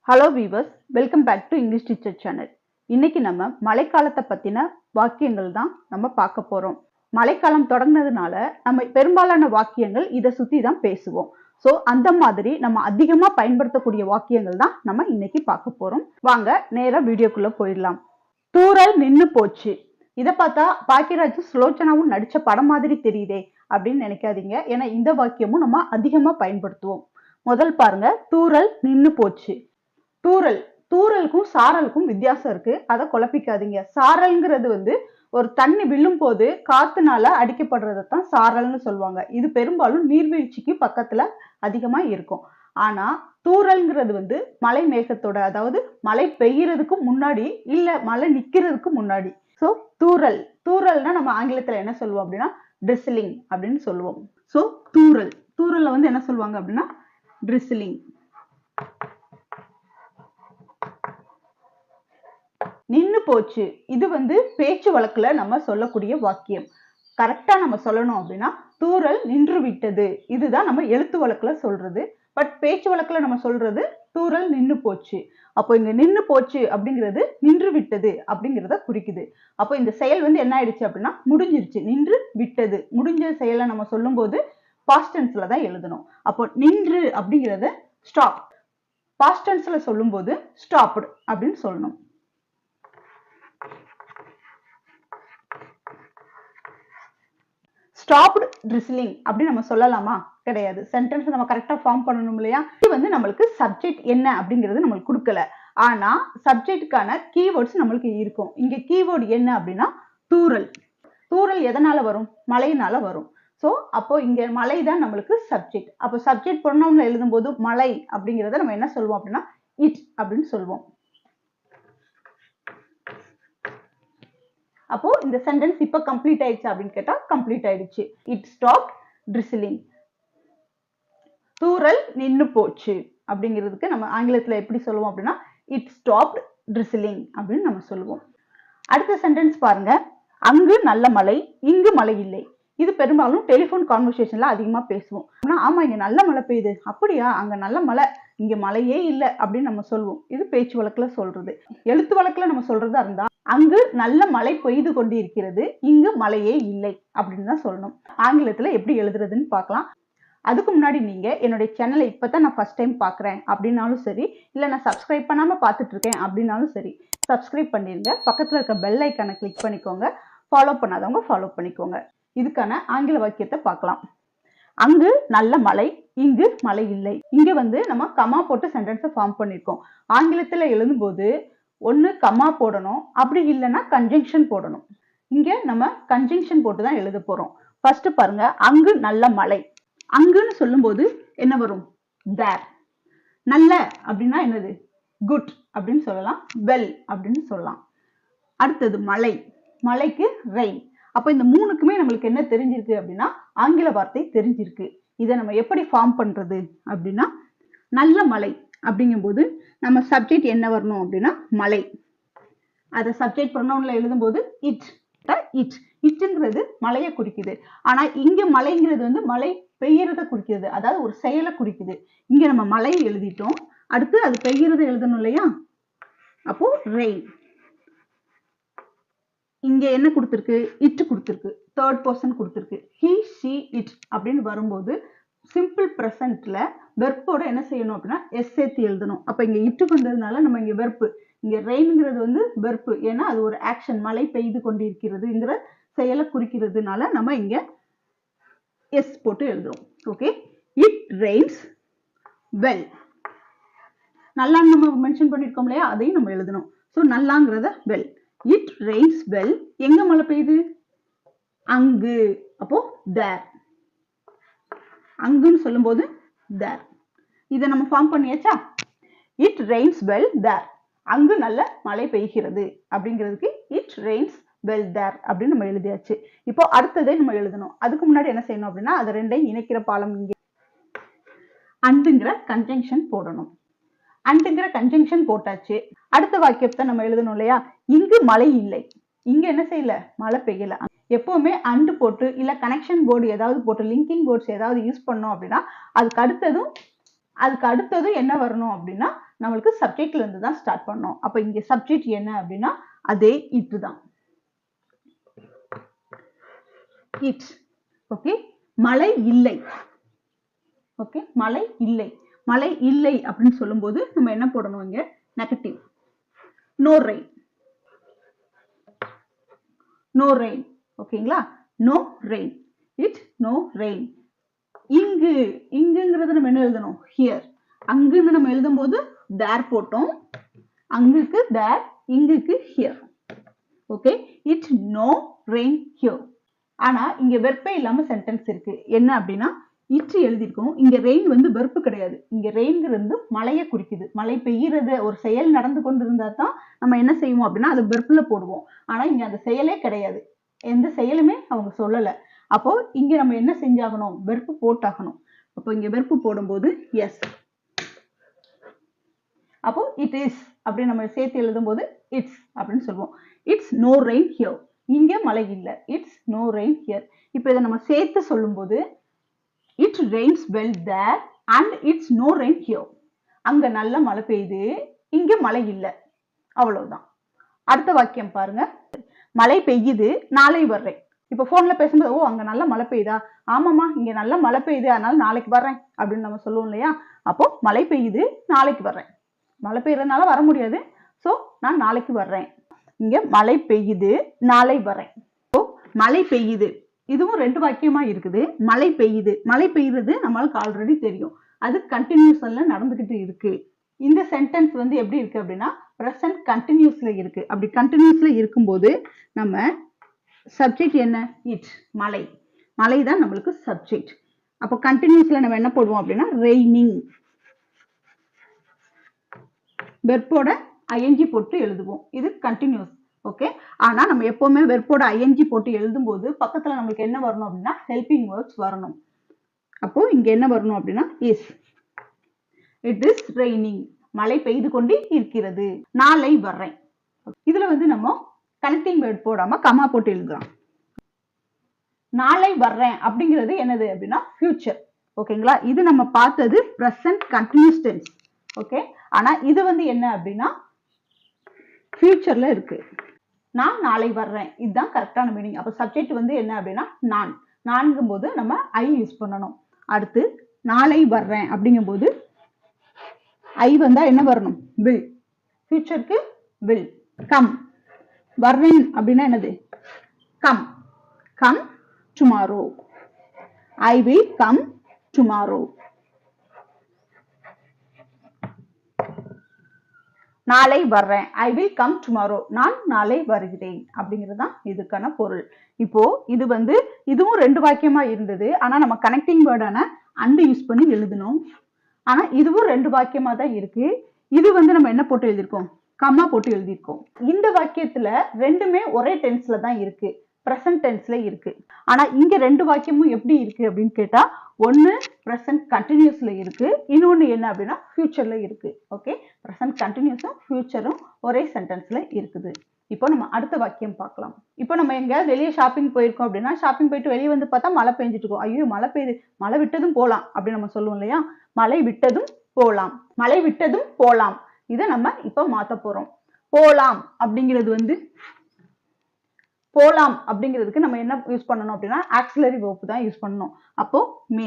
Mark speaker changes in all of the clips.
Speaker 1: Hello viewers, welcome back to English teacher channel. இன்னைக்கு நம்ம மழைக்காலத்தை பத்தின வாக்கியங்கள் தான் நம்ம பார்க்க போறோம். மழைக்காலம் தொடங்கினதுனால நம்ம பெரும்பாலான வாக்கியங்கள் இதை சுத்தி தான் பேசுவோம். ஸோ அந்த மாதிரி நம்ம அதிகமா பயன்படுத்தக்கூடிய வாக்கியங்கள் தான் நம்ம இன்னைக்கு பார்க்க போறோம். வாங்க நேரா வீடியோக்குள்ள போயிடலாம். தூறல் நின்னு போச்சு. இதை பார்த்தா பாக்கியராஜ் சுலோச்சனாவும் நடிச்ச படம் மாதிரி தெரியுதே அப்படின்னு நினைக்காதீங்க. ஏன்னா இந்த வாக்கியமும் நம்ம அதிகமா பயன்படுத்துவோம். முதல் பாருங்க, தூறல் நின்னு போச்சு. தூறலுக்கும் சாரலுக்கும் வித்தியாசம் இருக்கு. அதை குழப்பிக்காதீங்க. சாரல்ங்கிறது ஒரு தண்ணி விழும் போது காத்துனால அடிக்கப்படுறதான் சாரல்னு சொல்லுவாங்க. இது பெரும்பாலும் நீர்வீழ்ச்சிக்கு பக்கத்துல அதிகமா இருக்கும். ஆனா தூறல்ங்கிறது மழை மேகத்தோட, அதாவது மழை பெய்யறதுக்கு முன்னாடி இல்ல மழை நிக்கிறதுக்கு முன்னாடி. ஸோ தூறல்னா நம்ம ஆங்கிலத்துல என்ன சொல்லுவோம் அப்படின்னா ட்ரிஸ்லிங் அப்படின்னு சொல்லுவோம். ஸோ தூறல்ல என்ன சொல்லுவாங்க அப்படின்னா ட்ரிஸ்லிங். நின்னு போச்சு. இது பேச்சு வழக்குல நம்ம சொல்லக்கூடிய வாக்கியம். கரெக்டா நம்ம சொல்லணும் அப்படின்னா தூறல் நின்று விட்டது. இதுதான் நம்ம எழுத்து வழக்குல சொல்றது. பட் பேச்சு வழக்குல நம்ம சொல்றது தூறல் நின்னு போச்சு. அப்போ இங்க நின்னு போச்சு அப்படிங்கிறது நின்று விட்டது அப்படிங்கிறத குறிக்குது. அப்போ இந்த செயல் என்ன ஆயிடுச்சு அப்படின்னா முடிஞ்சிருச்சு. நின்று விட்டது. முடிஞ்ச செயலை நம்ம சொல்லும் போது பாஸ்ட் டென்ஸ்ல தான் எழுதணும். அப்போ நின்று அப்படிங்கிறத ஸ்டாப். பாஸ்ட் டென்ஸ்ல சொல்லும் போது ஸ்டாப்டு அப்படின்னு சொல்லணும். ஸ்டாப்டு ட்ரிஸ்லிங் அப்படி நம்ம சொல்லலாமா? கிடையாது. சென்டென்ஸ் நம்ம கரெக்டா ஃபார்ம் பண்ணணும் இல்லையா? இது நம்மளுக்கு சப்ஜெக்ட் என்ன அப்படிங்கிறது நம்மளுக்கு கொடுக்கல. ஆனா சப்ஜெக்டுக்கான கீவேர்ட்ஸ் நம்மளுக்கு இருக்கும். இங்க கீவேர்டு என்ன அப்படின்னா தூறல். தூறல் எதனால வரும்? மழையினால வரும். ஸோ அப்போ இங்க மழை தான் நம்மளுக்கு சப்ஜெக்ட். அப்போ சப்ஜெக்ட் ப்ரொனவுன்ல எழுதும் போது மழை அப்படிங்கிறத நம்ம என்ன சொல்லுவோம் அப்படின்னா இட் அப்படின்னு சொல்லுவோம். அப்போ இந்த சென்டென்ஸ் இப்ப கம்ப்ளீட் ஆயிடுச்சு அப்படின்னு கேட்டா கம்ப்ளீட் ஆயிடுச்சு. It stopped drizzling. தூறல் நின்னு போச்சு அப்படிங்கிறதுக்கு நம்ம ஆங்கிலத்துல எப்படி சொல்லுவோம் அப்படின்னா இட் ஸ்டாப்ட் ட்ரிஸ்லிங் அப்படின்னு நம்ம சொல்லுவோம். அடுத்த சென்டென்ஸ் பாருங்க, அங்கு நல்ல மழை, இங்கு மழை இல்லை. இது பெரும்பாலும் டெலிபோன் கான்வர்சேஷன்ல அதிகமா பேசுவோம். ஆனா ஆமா இங்க நல்ல மழை பெய்யுது. அப்படியா? அங்க நல்ல மழை, இங்க மழையே இல்லை அப்படின்னு நம்ம சொல்லுவோம். இது பேச்சு வழக்குல சொல்றது. எழுத்து வழக்குல நம்ம சொல்றதா இருந்தா அங்கு நல்ல மழை பெய்து கொண்டு இருக்கிறது, இங்கு மழையே இல்லை அப்படின்னு தான் சொல்லணும். ஆங்கிலத்துல எப்படி எழுதுறதுன்னு பார்க்கலாம். அதுக்கு முன்னாடி நீங்க என்னுடைய சேனலை இப்பதான் நான் ஃபர்ஸ்ட் டைம் பாக்குறேன் அப்படின்னாலும் சரி, இல்ல நான் சப்ஸ்கிரைப் பண்ணாம பார்த்துட்டு இருக்கேன் அப்படின்னாலும் சரி, சப்ஸ்கிரைப் பண்ணிருங்க. பக்கத்துல இருக்க பெல் ஐக்கானை கிளிக் பண்ணிக்கோங்க. ஃபாலோ பண்ணாதவங்க ஃபாலோ பண்ணிக்கோங்க. இதுக்கான ஆங்கில வாக்கியத்தை பார்க்கலாம். அங்கு நல்ல மழை, இங்கு மழை இல்லை. இங்க நம்ம கமா போட்டு சென்டென்ஸை ஃபார்ம் பண்ணிருக்கோம். ஆங்கிலத்துல எழுதும் போது ஒன்னு கமா போடணும், அப்படி இல்லைன்னா கன்ஜங்ஷன் போடணும். இங்க நம்ம கன்ஜங்ஷன் போட்டு தான் எழுத போறோம். ஃபர்ஸ்ட் பாருங்க, அங்கு நல்ல மழை. அங்குன்னு சொல்லும் போது என்ன வரும்? தேர். நல்ல அப்படின்னா என்னது? குட் அப்படின்னு சொல்லலாம். வெல் அப்படின்னு சொல்லலாம். அடுத்தது மழை. மழைக்கு ரெயின். அப்ப இந்த மூணுக்குமே நம்மளுக்கு என்ன தெரிஞ்சிருக்கு அப்படின்னா ஆங்கில வார்த்தை தெரிஞ்சிருக்கு. இதை நம்ம எப்படி ஃபார்ம் பண்றது அப்படின்னா நல்ல மழை அப்படிங்கும் போது நம்ம சப்ஜெக்ட் என்ன வரணும் அப்படின்னா மழை. அதை சப்ஜெக்ட் ப்ரொனவுன்ல எழுதும் போது இட். இட்ங்கிறது மழையை குறிக்குது. ஆனா இங்க மழைங்கிறது மழை பெய்யறத குறிக்கிறது. அதாவது ஒரு செயலை குறிக்குது. இங்க நம்ம மழையை எழுதிட்டோம். அடுத்து அது பெய்யறத எழுதணும் இல்லையா? அப்போ ரெயின். இங்க என்ன கொடுத்திருக்கு? இட் கொடுத்திருக்கு. தேர்ட் பர்சன் கொடுத்திருக்கு. ஹி, ஷி, இட் அப்படின்னு வரும்போது சிம்பிள் பிரசன்ட்ல வெர்போட என்ன செய்யணும் அப்படின்னா எஸ் சேர்த்து எழுதணும். அப்ப இங்க இட்டு வந்ததுனால நம்ம இங்க வெர்பு. இங்க ரெயின்ங்கிறது வெர்பு. ஏன்னா அது ஒரு ஆக்ஷன், மழை பெய்து கொண்டிருக்கிறதுங்கிற செயலை குறிக்கிறதுனால நம்ம இங்க எஸ் போட்டு எழுதுறோம். ஓகே. It rains well. நல்லான்னு நம்ம மென்ஷன் பண்ணிருக்கோம் இல்லையா? அதையும் நம்ம எழுதணும். ஸோ நல்லாங்கிறத வெல். It rains well. எங்க மழை பெய்யுது? அங்கு. அப்போ தேர். அங்குன்னு சொல்லும் போது தேர். இதை நம்ம ஃபார்ம் பண்ணியாச்சா? இட் ரெயின்ஸ் வெல் தேர். அங்கு நல்ல மழை பெய்கிறது அப்படிங்கிறதுக்கு இட் ரெயின்ஸ் வெல் தேர் அப்படின்னு நம்ம எழுதியாச்சு. இப்போ அடுத்ததை நம்ம எழுதணும். அதுக்கு முன்னாடி என்ன செய்யணும் அப்படின்னா அது ரெண்டையும் இணைக்கிற பாலம் இங்கே அண்டுங்கிற கன்ஜங்ஷன் போடணும். அண்டுங்கிற கன்ஜங்ஷன் போட்டாச்சு. அடுத்த வாக்கியத்தை நம்ம எழுதணும் இல்லையா? இங்கு மழை இல்லை. இங்க என்ன செய்யல? மழை பெய்யல. எப்பவுமே அண்டு போட்டு இல்ல கனெக்ஷன் போர்டு ஏதாவது போட்டு லிங்கிங் போர்ட்ஸ் ஏதாவது யூஸ் பண்ணோம் அப்படின்னா அதுக்கு அடுத்ததும் என்ன வரணும் அப்படின்னா நம்மளுக்கு சப்ஜெக்ட்ல இருந்து தான் ஸ்டார்ட் பண்ணோம். அப்ப இங்க சப்ஜெக்ட் என்ன அப்படின்னா அதே இட் தான். இட். ஓகே, மழை இல்லை. ஓகே, மழை இல்லை. மழை இல்லை அப்படின்னு சொல்லும்போது நம்ம என்ன போடணும், இங்க negative. No rain. No rain. ஓகேங்களா, no rain. It no rain. இங்கு, இங்குங்கிறது நம்ம என்ன எழுதணும், ஹியர். அங்குன்னு நம்ம எழுதும் போது தேர் போட்டோம். அங்குக்கு தேர், இங்குக்கு here. Okay, it no rain here. ஆனா இங்க வெர்பே இல்லாம சென்டென்ஸ் இருக்கு. என்ன அப்படின்னா இட் எழுதிருக்கோம், இங்க ரெயின் வந்து வெர்பு கிடையாது. இங்க ரெயின்ங்கிறது மழையை குறிக்குது. மழை பெய்யறது, ஒரு செயல் நடந்து கொண்டு இருந்தா தான் நம்ம என்ன செய்வோம் அப்படின்னா அது வெர்புல போடுவோம். ஆனா இங்க அந்த செயலே கிடையாது, எந்த செயலுமே அவங்க சொல்லல. அப்போ இங்க நம்ம என்ன செஞ்சாகணும், வெர்பு போட்டாகணும். அப்போ இங்க வெர்பு போடும்போது எஸ். அப்போ இட் இஸ் அப்படின்னு நம்ம சேர்த்து எழுதும் போது இட்ஸ் அப்படின்னு சொல்லுவோம். It's no rain here. இங்க மழை இல்லை. It's no rain here. இப்போ இதை நம்ம சேர்த்து சொல்லும் போது it rains well there and it's no rain here. அங்க நல்ல மழை பெய்யுது, இங்க மழை இல்லை. அவ்வளவுதான். அடுத்த வாக்கியம் பாருங்க. மழை பெய்யுது, நாளை வர்றேன். இப்ப போன்ல பேசும்போது ஓ அங்க நல்ல மழை பெய்யுதா, ஆமாமா இங்க நல்ல மழை பெய்யுது அதனால நாளைக்கு வர்றேன் அப்படின்னு நம்ம சொல்லுவோம் இல்லையா. அப்போ மழை பெய்யுது, நாளைக்கு வர்றேன். மழை பெய்யறதுனால வர முடியாது, சோ நான் நாளைக்கு வர்றேன். இங்க மழை பெய்யுது, நாளை வர்றேன். மழை பெய்யுது, இதுவும் ரெண்டு வாக்கியமா இருக்குது. மழை பெய்யுது, மழை பெய்யுறது நம்மளுக்கு ஆல்ரெடி தெரியும், அது கண்டினியூஸ்ல நடந்துகிட்டு இருக்கு. இந்த சென்டென்ஸ் வந்து எப்படி இருக்கு அப்படின்னா பிரசன்ட் கண்டினியூஸ்ல இருக்கு. அப்படி கண்டினியூஸ்ல இருக்கும்போது நம்ம சப்ஜெக்ட் என்ன, இட், மழை. மழை தான் நம்மளுக்கு சப்ஜெக்ட். அப்போ கண்டினியூஸ்ல நம்ம என்ன போடுவோம் அப்படின்னா ரெய்னிங். வெர்போட ஐஎன்ஜி போட்டு எழுதுவோம், இது கண்டினியூஸ். ஓகே, ஆனா நம்ம எப்பவுமே வெர்போட ஐஎன்ஜி போட்டு எழுதும் போது பக்கத்துல நம்மளுக்கு என்ன வரணும் அப்படின்னா ஹெல்பிங் வேர்ட்ஸ் வரணும். அப்போ இங்க என்ன வரணும் அப்படின்னா இஸ். It is raining. மழை பெய்து கொண்டு இருக்கிறது. நாளை வர்றேன். இதுல வந்து நம்ம கனெக்டிங் வேர்ட் போடாம கமா போட்டு எழுதுறோம். நாளை வர்றேன் அப்படிங்கிறது என்னது அப்படின்னா ஃபியூச்சர். ஓகேங்களா, இது நம்ம பார்த்தது பிரசன்ட் கண்டினியூஸ் டென்ஸ். ஓகே, ஆனா இது வந்து என்ன அப்படின்னா ஃபியூச்சர்ல இருக்கு. நான் நாளை வர்றேன், இதுதான் கரெக்டான மீனிங். அப்ப சப்ஜெக்ட் வந்து என்ன அப்படின்னா நான். நான்கும் போது நம்ம ஐ யூஸ் பண்ணணும். அடுத்து நாளை வர்றேன் அப்படிங்கும் போது ஐ வந்தா என்ன வரணும், வில். ஃபியூச்சருக்கு வில். கம். வர்றேன் அப்படின்னா என்னது, come. Come tomorrow. I will come tomorrow. நாளை வர்றேன், ஐ வில் கம் டுமாரோ. நான் நாளை வருகிறேன் அப்படிங்கிறது தான் இதுக்கான பொருள். இப்போ இது வந்து இதுவும் ரெண்டு வாக்கியமா இருந்தது, ஆனா நம்ம கனெக்டிங் வேர்டான அண்ட் யூஸ் பண்ணி எழுதணும். ஆனா இதுவும் ரெண்டு வாக்கியமா தான் இருக்கு. இது வந்து நம்ம என்ன போட்டு எழுதியிருக்கோம், கம்மா போட்டு எழுதியிருக்கோம். இந்த வாக்கியத்துல ரெண்டுமே ஒரே டென்ஸ்ல தான் இருக்கு, பிரசன்ட் டென்ஸ்ல இருக்கு. ஆனா இங்க ரெண்டு வாக்கியமும் எப்படி இருக்கு அப்படின்னு கேட்டா ஒன்னு பிரசன்ட் கண்டினியூஸ்ல இருக்கு, இன்னொன்னு என்ன அப்படின்னா ஃபியூச்சர்ல இருக்கு. ஓகே, பிரசன்ட் கண்டினியூஸும் ஃபியூச்சரும் ஒரே சென்டென்ஸ்ல இருக்குது. இப்போ நம்ம அடுத்த வாக்கியம் பார்க்கலாம். இப்போ நம்ம எங்கேயாவது வெளியே ஷாப்பிங் போயிருக்கோம் அப்படின்னா ஷாப்பிங் போயிட்டு வெளியே வந்து பார்த்தா மழை பெஞ்சிட்டு இருக்கும். ஐயோ மழை பெய்யுது, மழை விட்டதும் போலாம் அப்படின்னு நம்ம சொல்லுவோம் இல்லையா. மழை விட்டதும் போலாம், மழை விட்டதும் போலாம். இதை நம்ம இப்போ மாத்த போறோம். போலாம் அப்படிங்கிறது வந்து போலாம் அப்படிங்கிறதுக்கு நம்ம என்ன யூஸ் பண்ணணும் அப்படின்னா ஆக்சிலரி வெர்ப் தான் யூஸ் பண்ணணும். அப்போ மே.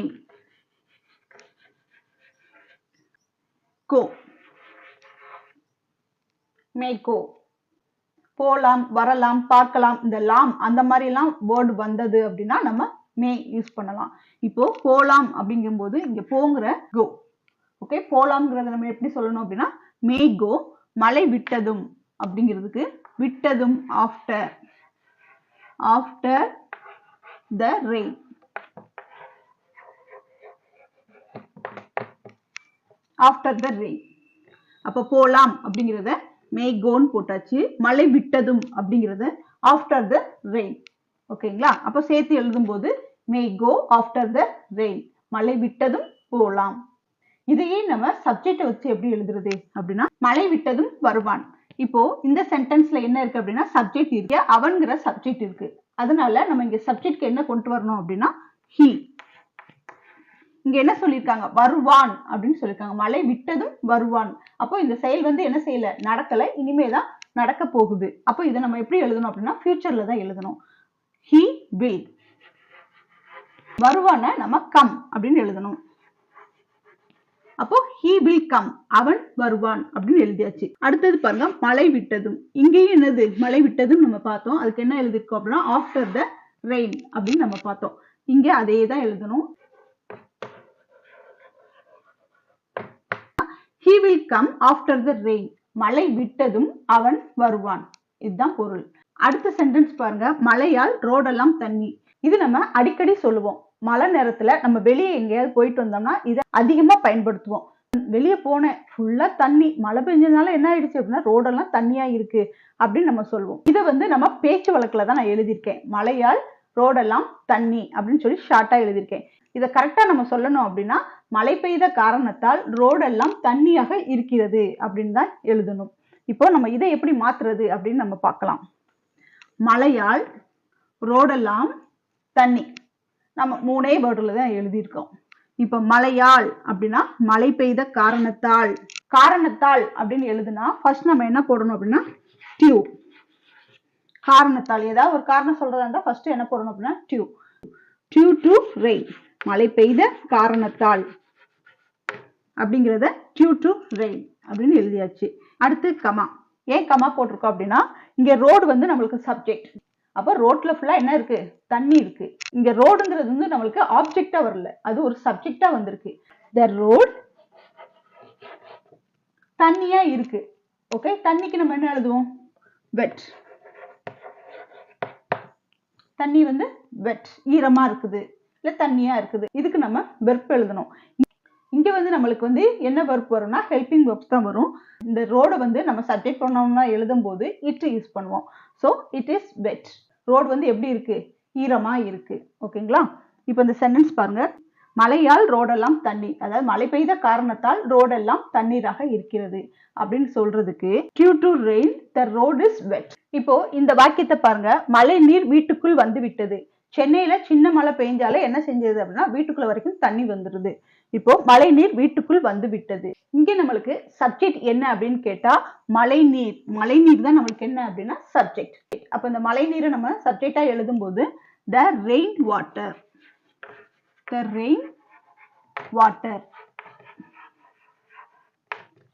Speaker 1: கோ. மே கோ. போலாம், வரலாம், பார்க்கலாம், இந்த லாம் அந்த மாதிரி எல்லாம் வேர்டு வந்தது அப்படின்னா நம்ம மே யூஸ் பண்ணலாம். இப்போ போலாம் அப்படிங்கும் போது இங்க போங்கிற கோ. ஓகே, போலாம்ங்கிறத நம்ம எப்படி சொல்லணும் அப்படின்னா மே கோ. மழை விட்டதும் அப்படிங்கிறதுக்கு விட்டதும் after. After the rain. After the rain. அப்ப போலாம் அப்படிங்கிறத மே கோன்னு போட்டாச்சு. மழை விட்டதும் அப்படிங்கிறது ஆஃப்டர் த ரெயின். ஓகேங்களா, அப்ப சேர்த்து எழுதும் போது மே கோ ஆஃப்டர் த ரெயின். மழை விட்டதும் போலாம். இதையே நம்ம சப்ஜெக்ட் வச்சு எப்படி எழுதுறது அப்படின்னா மழை விட்டதும் வருவான். இப்போ இந்த சென்டென்ஸ்ல என்ன இருக்கு அப்படின்னா சப்ஜெக்ட் இருக்கு, அவன்கிற சப்ஜெக்ட் இருக்கு. அதனால நம்ம இங்க சப்ஜெக்ட்க்கு என்ன கொண்டு வரணும் அப்படின்னா ஹி. இங்க என்ன சொல்லியிருக்காங்க, வருவான் அப்படின்னு சொல்லியிருக்காங்க. மழை விட்டதும் வருவான். அப்போ இந்த செயல் வந்து என்ன செய்யல, நடக்கல, இனிமேதான் நடக்க போகுது. அப்போ இதை நம்ம எப்படி எழுதணும் அப்படின்னா ஃபியூச்சர்ல தான் எழுதணும். he will. வருவான நம்ம கம் அப்படின்னு எழுதணும். அப்போ he will come, அவன் வருவான் அப்படின்னு எழுதியாச்சு. அடுத்தது பாருங்க, மழை விட்டதும். இங்கேயும் என்னது, மழை விட்டதும் நம்ம பார்த்தோம். அதுக்கு என்ன எழுதிருக்கோம் அப்படின்னா ஆஃப்டர் த ரெயின் அப்படின்னு நம்ம பார்த்தோம். இங்க அதே தான் எழுதணும். he will come after the rain. மழை விட்டதும் அவன் வருவான். இதுதான் பொருள். அடுத்த சென்டென்ஸ் பாருங்க, மழையால் ரோடெல்லாம் தண்ணி. இது நம்ம அடிக்கடி சொல்லுவோம். மழை நேரத்துல நம்ம வெளியே எங்கேயாவது போயிட்டு வந்தோம்னா இதை அதிகமா பயன்படுத்துவோம். வெளியே போனேன், ஃபுல்லா தண்ணி, மழை பெஞ்சதுனால என்ன ஆயிடுச்சு அப்படின்னா ரோடெல்லாம் தண்ணியா இருக்கு அப்படின்னு நம்ம சொல்லுவோம். இதை வந்து நம்ம பேச்சு வழக்குல தான் நான் எழுதியிருக்கேன். மழையால் ரோடெல்லாம் தண்ணி அப்படின்னு சொல்லி ஷார்ட்டா எழுதியிருக்கேன். இதை கரெக்டா நம்ம சொல்லணும் அப்படின்னா மழை பெய்த காரணத்தால் ரோடெல்லாம் தண்ணியாக இருக்கிறது அப்படின்னு தான் எழுதணும். இப்போ நம்ம இதை எப்படி மாத்துறது அப்படின்னு நம்ம பார்க்கலாம். மழையால் ரோடெல்லாம் தண்ணி, நம்ம மூணே வேர்டுல தான் எழுதியிருக்கோம். இப்ப மழையால் அப்படின்னா மழை பெய்த காரணத்தால். காரணத்தால் அப்படின்னு எழுதுனா ஃபர்ஸ்ட் நம்ம என்ன போடணும் அப்படின்னா டியூ. காரணத்தால் ஏதாவது ஒரு காரணம் சொல்றதா இருந்தா ஃபர்ஸ்ட் என்ன போடணும் அப்படின்னா டியூ. டியூ டு ரெயின், மழை பெய்த காரணத்தால் அப்படிங்கிறத டியூ டு ரெயின் அப்படின்னு எழுதியாச்சு. அடுத்து கமா. ஏன் கமா போட்டிருக்கோம் அப்படின்னா இங்க ரோடு வந்து நம்மளுக்கு சப்ஜெக்ட். அப்ப ரோட்ல ஃபுல்லா என்ன இருக்கு, தண்ணி இருக்கு. இங்க ரோடுங்கிறது வந்து நம்மளுக்கு ஆப்ஜெக்டா வரல, அது ஒரு சப்ஜெக்டா வந்திருக்கு. த ரோட் தண்ணியா இருக்கு. ஓகே, தண்ணிக்கு நம்ம என்ன எழுதுவோம், வெட். தண்ணி வந்து வெட், ஈரமா இருக்குது இல்ல தண்ணியா இருக்குது. இதுக்கு நம்ம வெர்ப் எழுதணும். இங்க வந்து நம்மளுக்கு வந்து என்ன வெர்ப் வரும்னா ஹெல்பிங் வெர்ப்ஸ் தான் வரும். இந்த ரோட வந்து நம்ம சப்ஜெக்ட் ப்ரொனவுனா எழுதும் போது இட் யூஸ் பண்ணுவோம். So it is wet. Road வந்து எப்படி இருக்கு, ஈரமா இருக்கு. ஓகேங்களா? இப்போ இந்த சென்டென்ஸ் பாருங்க, மழையால் ரோடெல்லாம் தண்ணி, அதாவது மழை பெய்த காரணத்தால் ரோடெல்லாம் தண்ணீராக இருக்கிறது அப்படின்னு சொல்றதுக்கு due to rain the road is wet. இப்போ இந்த வாக்கியத்தை பாருங்க, மழை நீர் வீட்டுக்குள் வந்து விட்டது. சென்னையில சின்ன மழை பெய்ஞ்சாலே என்ன செஞ்சது அப்படின்னா வீட்டுக்குள்ள வரைக்கும் தண்ணி வந்துருது. இப்போ மழை நீர் வீட்டுக்குள் வந்து விட்டது. இங்க நம்மளுக்கு சப்ஜெக்ட் என்ன அப்படின்னு கேட்டா மழை நீர். மழை நீர் தான் நம்மளுக்கு என்ன அப்படின்னா சப்ஜெக்ட். அப்ப இந்த மழை நீரை நம்ம சப்ஜெக்டா எழுதும் போது the rain water. The rain water.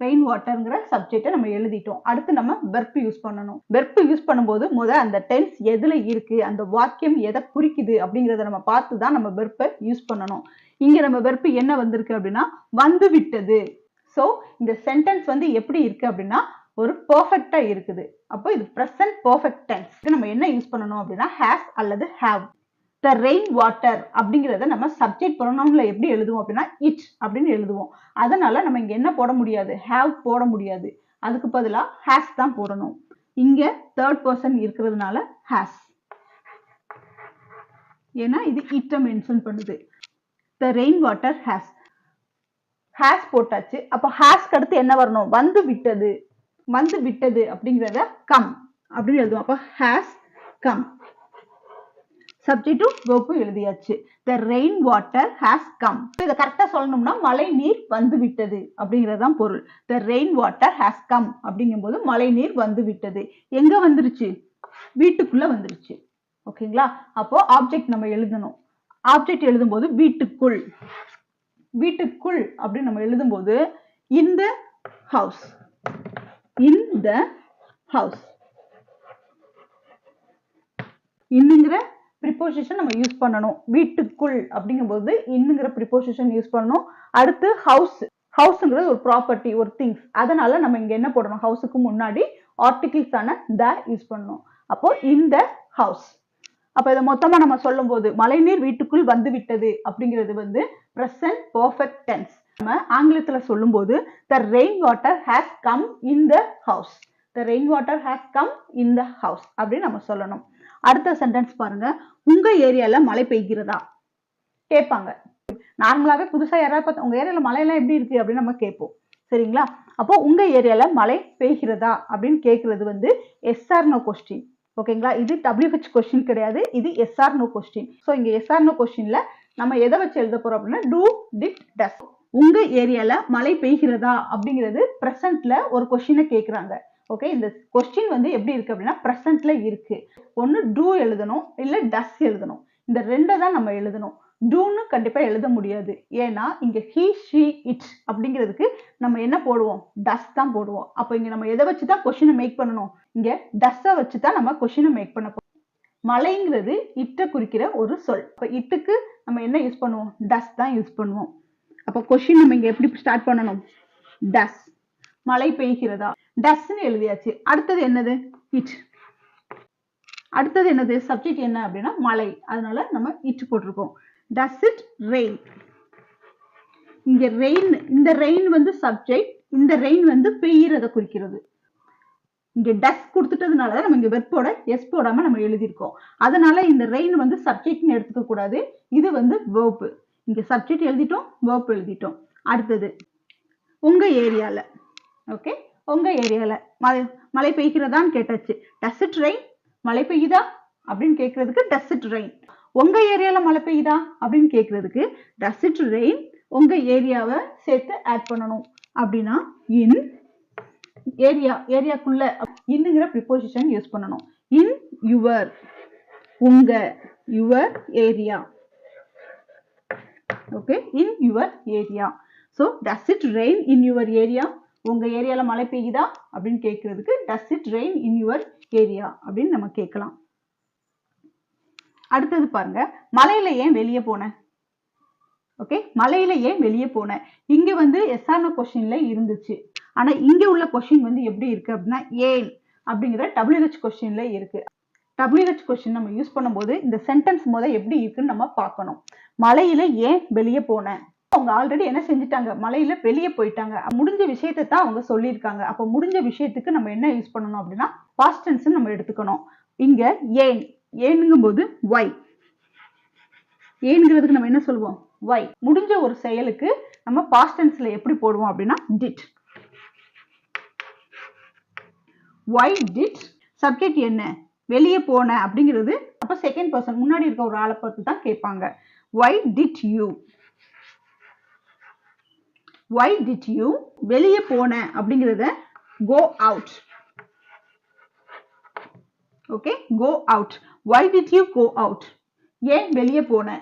Speaker 1: Rain வாட்டர்ங்கிற சப்ஜெக்டை நம்ம எழுதிட்டோம். அடுத்து நம்ம வெர்ப் யூஸ் பண்ணணும். வெர்ப் யூஸ் பண்ணும்போது அந்த டென்ஸ் எதுல இருக்கு, அந்த வாக்கியம் எதை குறிக்குது அப்படிங்கறத நம்ம பார்த்து தான் நம்ம வெர்ப்பை யூஸ் பண்ணணும். இங்க நம்ம வெர்ப் என்ன வந்திருக்கு அப்படின்னா வந்து விட்டது. சோ இந்த சென்டென்ஸ் வந்து எப்படி இருக்கு அப்படின்னா ஒரு பெர்ஃபெக்ட்டா இருக்குது. அப்போ இது பிரசன்ட் பெர்ஃபெக்ட் டென்ஸ். நம்ம என்ன யூஸ் பண்ணணும் அப்படின்னா ஹேஸ் அல்லது ஹேவ். த ரெயின் வாட்டர் அப்படிங்கிறத நம்ம சப்ஜெக்ட் ப்ரொனவுன்ல எப்படி எழுதுவோம் அப்படின்னா இட் அப்படின்னு எழுதுவோம். அதனால நம்ம இங்க என்ன போட முடியாது, ஹேவ் போட முடியாது. அதுக்கு பதிலா ஹேஸ் தான் போடணும். இங்க தேர்ட் பர்சன் இருக்கிறதுனால ஹேஸ், ஏன்னா இது இட்ட மென்ஷன் பண்ணுது. த ரெயின் வாட்டர் ஹேஸ். ஹேஸ் போட்டாச்சு. அப்ப ஹேஸ்க்கு அடுத்து என்ன வரணும், வந்து விட்டது. வந்து விட்டது அப்படிங்கிறத கம் அப்படின்னு எழுதுவோம். அப்ப ஹேஸ் கம். சப்ஜெக்டும் வெர்பும் எழுதியாச்சு. த ரெயின் வாட்டர் ஹேஸ் கம். இதை கரெக்டா சொல்லணும்னா மழை நீர் வந்து விட்டது அப்படிங்கறதுதான் பொருள். த ரெயின் வாட்டர் ஹேஸ் கம் அப்படிங்கும் போது மழை நீர் வந்து விட்டது. எங்க வந்துருச்சு, வீட்டுக்குள்ள வந்துருச்சு. ஓகேங்களா? அப்போ ஆப்ஜெக்ட் நம்ம எழுதணும். ஆப்ஜெக்ட் எழுதும் போது வீட்டுக்குள். வீட்டுக்குள் அப்படின்னு நம்ம எழுதும் போது in the house. In the house. இன்னுங்கிற ப்ரிபோசிஷன் நம்ம யூஸ் பண்ணணும். வீட்டுக்குள் அப்படிங்கும்போது இன்னுங்கிற ப்ரிபோசிஷன் யூஸ் பண்ணணும். அடுத்து ஹவுஸ். ஹவுஸ்ங்கிறது ஒரு ப்ராப்பர்ட்டி, ஒரு திங்ஸ். அதனால நம்ம இங்க என்ன போடணும், ஹவுஸுக்கு முன்னாடி ஆர்டிகிள்ஸ் ஆன த யூஸ் பண்ணணும். அப்போ இந்த ஹவுஸ். அப்ப இதை மொத்தமா நம்ம சொல்லும் போது மழைநீர் வீட்டுக்குள் வந்து விட்டது அப்படிங்கிறது வந்து பிரசன்ட் பெர்ஃபெக்ட் டென்ஸ். நம்ம ஆங்கிலத்துல சொல்லும் போது the rain water has come in the house. the rain water has come in the house அப்படின்னு நம்ம சொல்லணும். அடுத்த சென்டென்ஸ் பாருங்க, உங்க ஏரியால மழை பெய்கிறதா கேட்பாங்க. நார்மலாவே புதுசா யாராவது பார்த்தா உங்க ஏரியால மழையெல்லாம் எப்படி இருக்கு அப்படின்னு நம்ம கேட்போம். சரிங்களா? அப்போ உங்க ஏரியால மழை பெய்கிறதா அப்படின்னு கேட்கறது வந்து எஸ் ஆர் நோ கொஸ்டின். ஓகேங்களா? இது WH கொஸ்டின் கிடையாது, இது yes or no question. So இங்க எஸ் ஆர் நோ கொஸ்டின்ல நம்ம எதை வச்சு எழுத போறோம் அப்படின்னா டூ டிட் டஸ். உங்க ஏரியால மழை பெய்கிறதா அப்படிங்கிறது பிரசன்ட்ல ஒரு கொஸ்டினை கேட்கறாங்க. ஓகே, இந்த கொஸ்டின் வந்து எப்படி இருக்கு அப்படின்னா பிரசன்ட்ல இருக்கு. ஒன்னு டூ எழுதணும் இல்ல டஸ் எழுதணும். இந்த ரெண்டை தான் நம்ம எழுதணும். டூன்னு கண்டிப்பா எழுத முடியாது. ஏன்னா இங்க ஹி ஷி இட் அப்படிங்கிறதுக்கு நம்ம என்ன போடுவோம், டஸ் தான் போடுவோம். அப்ப இங்க நம்ம எதை வச்சுதான் கொஸ்டினை மேக் பண்ணணும், இங்க டஸ்ஸை வச்சுதான் நம்ம கொஸ்டினை மேக் பண்ண போறோம். மழைங்கிறது இட்ட குறிக்கிற ஒரு சொல். அப்ப இட்டுக்கு நம்ம என்ன யூஸ் பண்ணுவோம், டஸ் தான் யூஸ் பண்ணுவோம். அப்ப கொஸ்டின் நம்ம இங்க எப்படி ஸ்டார்ட் பண்ணணும், டஸ், மழை பெய்கிறதா, டஸ்ன்னு எழுதியாச்சு. அடுத்தது என்னது, இட். அடுத்தது என்னது, சப்ஜெக்ட் என்ன அப்படின்னா மழை, அதனால நம்ம இட் போட்டிருக்கோம். Does it rain. இங்க ரெயின், இந்த ரெயின் வந்து சப்ஜெக்ட், இந்த ரெயின் வந்து பெய்யறத குறிக்கிறது. இங்க டஸ் கொடுத்துட்டதுனால நம்ம இங்க வெர்போட எஸ் போடாம நம்ம எழுதியிருக்கோம். அதனால இந்த ரெயின் வந்து சப்ஜெக்ட்னு எடுத்துக்க கூடாது, இது வந்து வேர்ப். இங்க சப்ஜெக்ட் எழுதிட்டோம், வேர்ப் எழுதிட்டோம். அடுத்தது உங்க ஏரியால. ஓகே, உங்க ஏரியால மழை பெய்கிறதான்னு கேட்டாச்சு. டஸ் இட் ரெயின், மழை பெய்யுதா அப்படின்னு கேட்கறதுக்கு டஸ் இட் ரெயின். உங்க ஏரியால மழை பெய்யுதா அப்படின்னு கேட்கறதுக்கு டஸ் இட் ரெயின். உங்க ஏரியாவை சேர்த்து ஆட் பண்ணணும். அப்படின்னா இன் ஏரியா, ஏரியாக்குள்ள இன்னுங்கிற ப்ரிபோசிஷன் யூஸ் பண்ணணும். இன் யுவர், உங்க, your area. Okay, in your area. So does it rain in your area, உங்க ஏரியால மழை பெய்யுதா அப்படின்னு கேட்கறதுக்கு does it rain in your area அப்படின்னு நம்ம கேட்கலாம். அடுத்தது பாருங்க, மலையில ஏன் வெளியே போன. ஓகே, மலையில ஏன் வெளியே போன, இங்க வந்து எஸ்ஆர்னோ கொஸ்டின்ல இருந்துச்சு. ஆனா இங்க உள்ள கொஸ்டின் வந்து எப்படி இருக்கு அப்படின்னா ஏன் அப்படிங்கிற WH கொஸ்டின்ல இருக்கு. WH கொஸ்டின் நம்ம யூஸ் பண்ணும்போது இந்த சென்டென்ஸ் முதல்ல எப்படி இருக்குன்னு நம்ம பார்க்கணும். மலையில ஏன் வெளியே போன, அவங்க ஆல்ரெடி என்ன செஞ்சுட்டாங்க, மலையில வெளியே போயிட்டாங்க. முடிஞ்ச விஷயத்தை தான் அவங்க சொல்லியிருக்காங்க. அப்ப முடிஞ்ச விஷயத்துக்கு நம்ம என்ன யூஸ் பண்ணணும் அப்படின்னா பாஸ்ட் டென்ஸ் நம்ம எடுத்துக்கணும். இங்க ஏன், ஏனுங்கும் போது ஒய், ஏனுங்கிறதுக்கு நம்ம என்ன சொல்லுவோம், ஒய். முடிஞ்ச ஒரு செயலுக்கு நம்ம பாஸ்ட் டென்ஸ்ல எப்படி போடுவோம் அப்படின்னா டிட். ஒய் டிட், சப்ஜெக்ட் என்ன, வெளியே போன அப்படிங்கிறது. அப்ப செகண்ட் பர்சன் முன்னாடி இருக்க ஒரு ஆளை பார்த்து தான் கேட்பாங்க. Why did you, why did you, வெளியே போன அப்படிங்கிறத go out. Okay, go out. Why did you go out, ஏன் வெளியே போன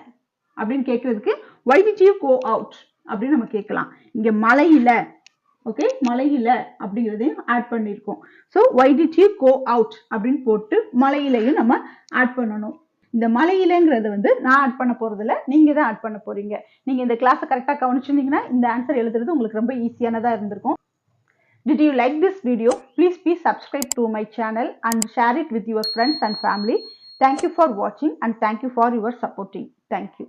Speaker 1: அப்படின்னு கேட்கறதுக்கு why did you go out அப்படின்னு நம்ம கேட்கலாம். இங்க மலையில, ஓகே, மலையில அப்படிங்கிறதையும் ஆட் பண்ணியிருக்கோம். So why did you go out அப்படின்னு போட்டு மலையிலையும் நம்ம ஆட் பண்ணணும். இந்த மலையிலங்கிறத வந்து நான் ஆட் பண்ண போறதில்ல, நீங்க தான் ஆட் பண்ண போறீங்க. நீங்க இந்த கிளாஸை கரெக்டாக கவனிச்சிருந்தீங்கன்னா இந்த ஆன்சர் எழுதுறது உங்களுக்கு ரொம்ப ஈஸியானதா இருந்திருக்கும். Did you like this video? Please subscribe to my channel and share it with your friends and family. Thank you for watching and thank you for your supporting. Thank you.